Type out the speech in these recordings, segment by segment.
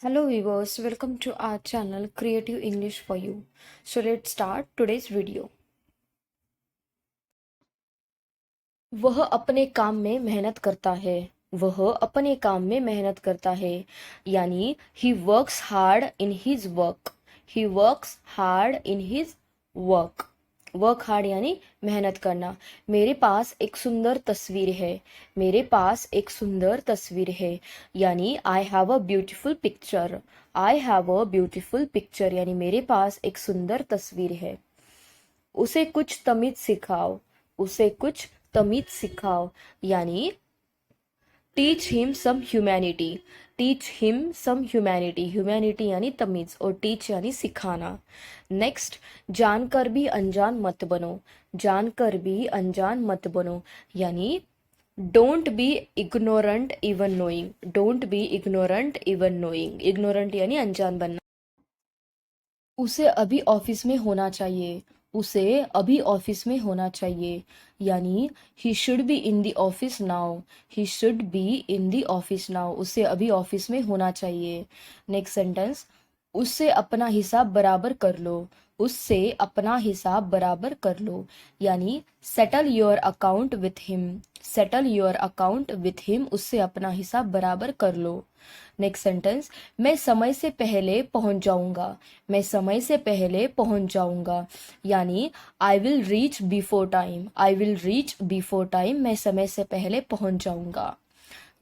Hello viewers, welcome to our channel Creative English for You. So let's start today's video. वह अपने काम में मेहनत करता है। वह अपने काम में मेहनत करता है यानी he works hard in his work. He works hard in his work. Work hard यानी मेहनत करना। मेरे पास एक सुंदर तस्वीर है। मेरे पास एक सुंदर तस्वीर है यानी I have a beautiful picture. I have a beautiful picture यानी मेरे पास एक सुंदर तस्वीर है। उसे कुछ तमीज सिखाओ। उसे कुछ तमीज सिखाओ यानी teach him some humanity. Teach him some humanity. Humanity यानी तमीज और टीच यानी सिखाना। नेक्स्ट, जानकर भी अनजान मत बनो। जानकर भी अनजान मत बनो यानी don't be ignorant even knowing. Don't be ignorant even knowing. Ignorant यानी अनजान बनना। उसे अभी ऑफिस में होना चाहिए। उसे अभी ऑफिस में होना चाहिए यानी he should be in the office now. He should be in the office now. उसे अभी ऑफिस में होना चाहिए। नेक्स्ट सेंटेंस, उससे अपना हिसाब बराबर कर लो। उससे अपना हिसाब बराबर कर लो यानी settle your account with him. Settle your account with him. उससे अपना हिसाब बराबर कर लो। नेक्स्ट सेंटेंस, मैं समय से पहले पहुंच जाऊंगा। मैं समय से पहले पहुंच जाऊंगा यानी I will reach before time. I will reach before time. मैं समय से पहले पहुंच जाऊंगा।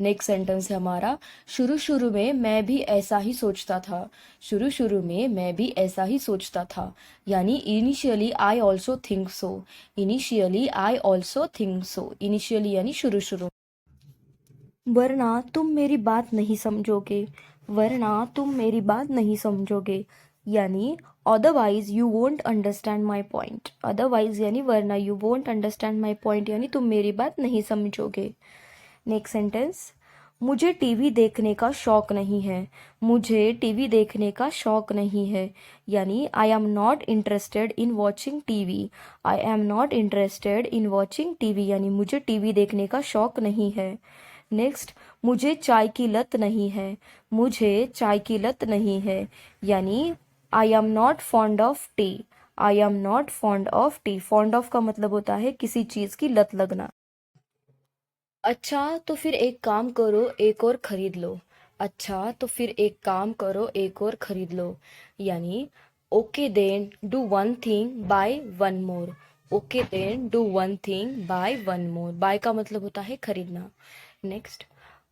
नेक्स्ट सेंटेंस है हमारा, शुरू शुरू में मैं भी ऐसा ही सोचता था। शुरू शुरू में मैं भी ऐसा ही सोचता था यानी initially I also think so. Initially I also think so. Initially यानी शुरू शुरू। वरना तुम मेरी बात नहीं समझोगे। वरना तुम मेरी बात नहीं समझोगे यानी otherwise you won't understand my point. Otherwise यानी वरना you won't understand my point यानी तुम मेरी बात नहीं समझोगे। नेक्स्ट सेंटेंस, मुझे टीवी देखने का शौक नहीं है। मुझे टीवी देखने का शौक नहीं है यानी I am not interested in watching TV. I am not interested in watching TV यानी मुझे टीवी देखने का शौक नहीं है। नेक्स्ट, मुझे चाय की लत नहीं है। मुझे चाय की लत नहीं है यानी I am not fond of T. I am not fond of T. Fond of का मतलब होता है किसी चीज की लत लगना। अच्छा तो फिर एक काम करो, एक और खरीद लो। अच्छा तो फिर एक काम करो, एक और खरीद लो यानी okay then do one thing buy one more. Okay then do one thing buy one more. Buy का मतलब होता है खरीदना। नेक्स्ट,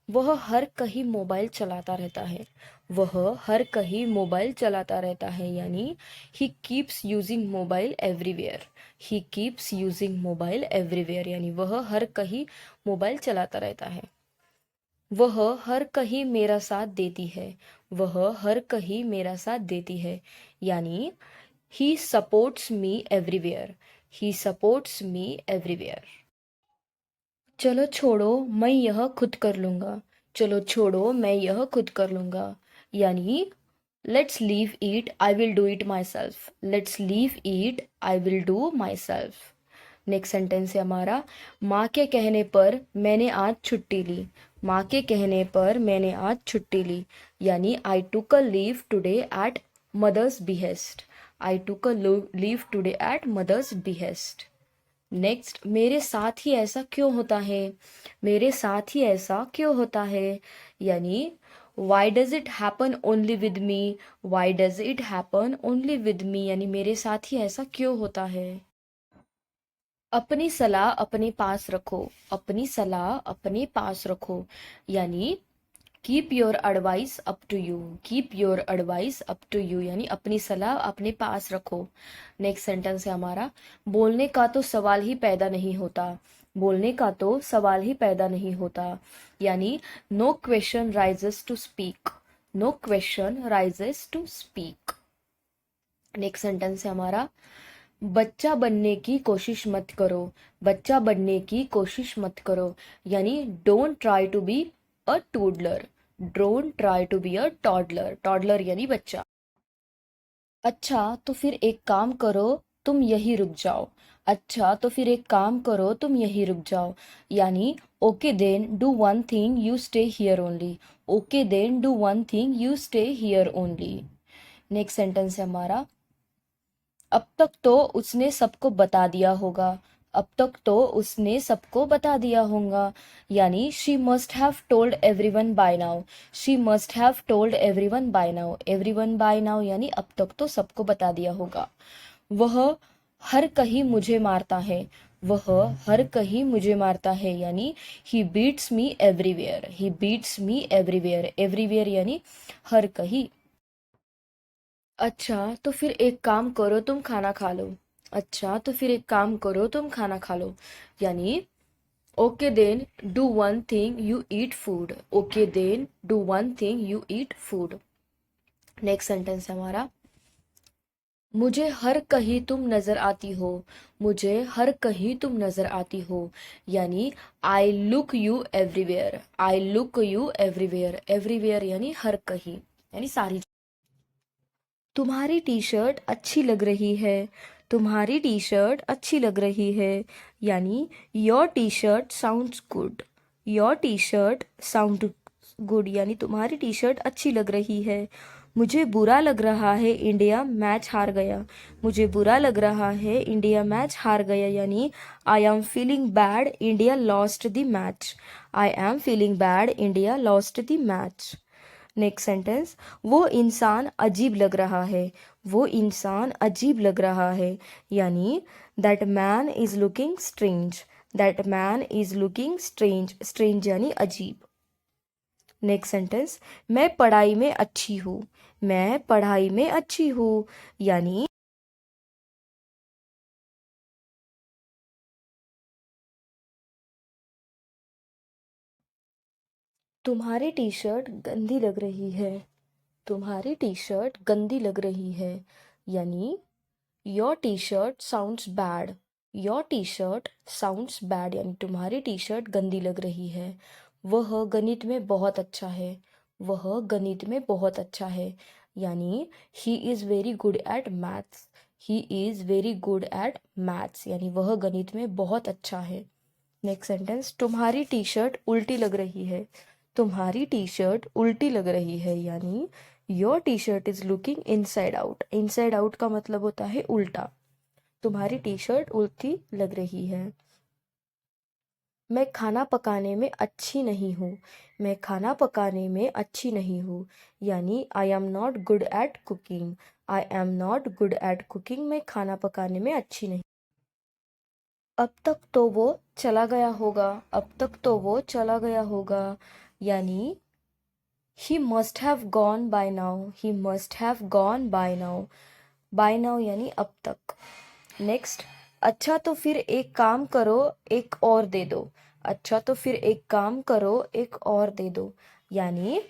वह हर कहीं मोबाइल चलाता रहता है। वह हर कहीं मोबाइल चलाता रहता है यानी he keeps using mobile everywhere. He keeps using mobile everywhere यानी वह हर कहीं मोबाइल चलाता रहता है। वह हर कहीं मेरा साथ देती है। वह हर कहीं मेरा साथ देती है यानी ही सपोर्ट्स मी एवरीवेयर। ही सपोर्ट्स मी एवरीवेयर। चलो छोड़ो, मैं यह खुद कर लूंगा। चलो छोड़ो, मैं यह खुद कर लूंगा यानी let's leave it, I will do it my self. Let's leave it, I will do my self. Next sentence है हमारा, माँ के कहने पर मैंने आज छुट्टी ली। माँ के कहने पर मैंने आज छुट्टी ली यानी I took a leave today at mother's behest. I took a leave today at mother's behest. Next, मेरे साथ ही ऐसा क्यों होता है। मेरे साथ ही ऐसा क्यों होता है यानी why does it happen only with me. Why does it happen only with me यानी मेरे साथ ही ऐसा क्यों होता है। अपनी सलाह अपने पास रखो। अपनी सलाह अपने पास रखो यानी keep your advice up to you. Keep your advice up to you यानी अपनी सलाह अपने पास रखो। नेक्स्ट सेंटेंस है हमारा, बोलने का तो सवाल ही पैदा नहीं होता। बोलने का तो सवाल ही पैदा नहीं होता यानी no question rises to speak. No question rises to speak. Next sentence है हमारा, बच्चा बनने की कोशिश मत करो। बच्चा बनने की कोशिश मत करो यानी don't try to be a toddler. Don't try to be a toddler. Toddler यानी बच्चा। अच्छा तो फिर एक काम करो, तुम यही रुक जाओ। अच्छा तो फिर एक काम करो, तुम यही रुक जाओ यानी Okay then, do one thing, you stay here only. Okay then, do one thing, you stay here only. Next sentence है हमारा, अब तक तो उसने सबको बता दिया होगा। अब तक तो उसने सबको बता दिया होगा, यानी she must have told everyone by now. She must have told everyone by now. Everyone by now यानी अब तक तो सबको बता दिया होगा। वह हर कहीं मुझे मारता है। वह हर कहीं मुझे मारता है, यानी ही बीट्स मी एवरीवेयर। ही बीट्स मी एवरीवेयर। एवरीवेयर यानी हर कहीं। अच्छा तो फिर एक काम करो, तुम खाना खा लो। अच्छा तो फिर एक काम करो, तुम खाना खा लो, यानी okay then do one thing, you eat food. Okay then do one thing, you eat food. Next sentence है हमारा, मुझे हर कहीं तुम नजर आती हो। मुझे हर कहीं तुम नजर आती हो, यानी I look you everywhere. I look you everywhere. Everywhere यानी हर कहीं, यानी सारी। तुम्हारी टी शर्ट अच्छी लग रही है। तुम्हारी टी शर्ट अच्छी लग रही है, यानी your T shirt sounds good. Your T shirt sound good, यानी तुम्हारी टी शर्ट अच्छी लग रही है। मुझे बुरा लग रहा है, इंडिया मैच हार गया। मुझे बुरा लग रहा है, इंडिया मैच हार गया, यानी I am feeling bad, India lost the match. I am feeling bad, India lost the match. Next sentence, वो इंसान अजीब लग रहा है। वो इंसान अजीब लग रहा है, यानी that man is looking strange. That man is looking strange. Strange यानी अजीब। नेक्स्ट सेंटेंस, मैं पढ़ाई में अच्छी हूँ। मैं पढ़ाई में अच्छी हूँ, यानी तुम्हारी टी शर्ट गंदी लग रही है। तुम्हारी टी शर्ट गंदी लग रही है, यानी your T shirt sounds bad. Your T shirt sounds bad, यानी तुम्हारी टी शर्ट गंदी लग रही है। वह गणित में बहुत अच्छा है। वह गणित में बहुत अच्छा है, यानी he is very good at maths. He is very good at maths, यानी वह गणित में बहुत अच्छा है। नेक्स्ट सेंटेंस, तुम्हारी टी शर्ट उल्टी लग रही है। तुम्हारी टी शर्ट उल्टी लग रही है, यानी your T shirt is looking inside out. Inside out का मतलब होता है उल्टा। तुम्हारी टी शर्ट उल्टी लग रही है। मैं खाना पकाने में अच्छी नहीं हूँ। मैं खाना पकाने में अच्छी नहीं हूँ, यानी I am not good at cooking. I am not good at cooking. मैं खाना पकाने में अच्छी नहीं। अब तक तो वो चला गया होगा। अब तक तो वो चला गया होगा, यानी he must have gone by now. He must have gone by now. By now यानी अब तक। नेक्स्ट, अच्छा तो फिर एक काम करो, एक और दे दो। अच्छा तो फिर एक काम करो, एक और दे दो, यानी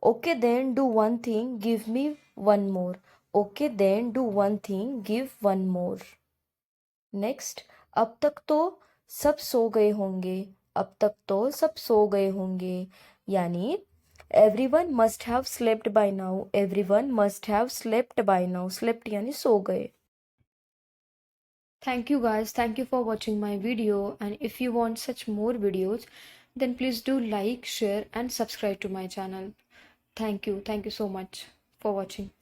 okay then do one thing, give me one more. Okay then do one thing, give one more. Next, अब तक तो सब सो गए होंगे। अब तक तो सब सो गए होंगे, यानी everyone must have slept by now. Everyone must have slept by now. Slept यानी सो गए। Thank you guys. Thank you for watching my video. And if you want such more videos, then please do like, share, and subscribe to my channel. Thank you. Thank you so much for watching.